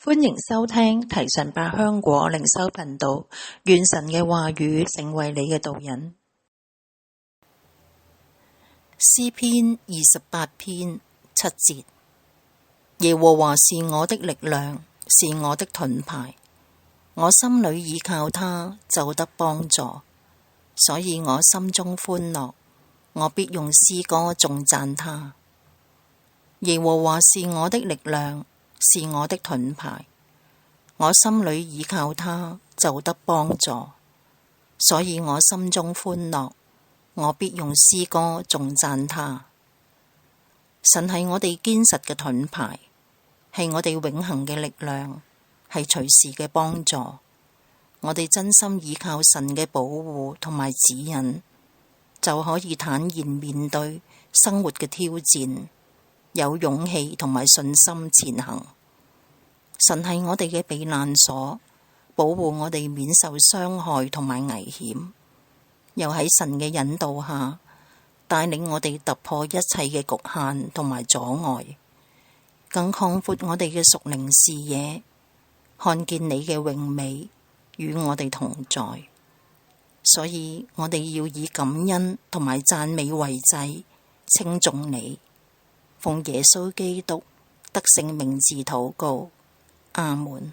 歡迎收聽提神百香果靈修頻道，願神嘅話語成為你嘅導引。詩篇28篇7節：耶和華是我的力量，是我的盾牌，我心裡倚靠他，就得幫助，所以我心中歡樂，我必用詩歌頌讚他。耶和華是我的力量，是我的盾牌，我心裡倚靠他，就得幫助，所以我心中歡樂，我必用詩歌頌讚他。神係我哋堅實嘅盾牌，係我哋永恆嘅力量，係隨時嘅幫助。我哋真心倚靠神嘅保護同埋指引，就可以坦然面對生活嘅挑戰，有勇氣同埋信心前行。神係我哋嘅避難所，保護我哋免受傷害同埋危險，又喺神嘅引導下，帶領我哋突破一切嘅局限同埋阻礙，更擴闊我哋嘅屬靈視野，看見你嘅榮美與我哋同在。所以我哋要以感恩同埋讚美為祭，稱頌你，奉耶穌基督得勝名字禱告，阿門。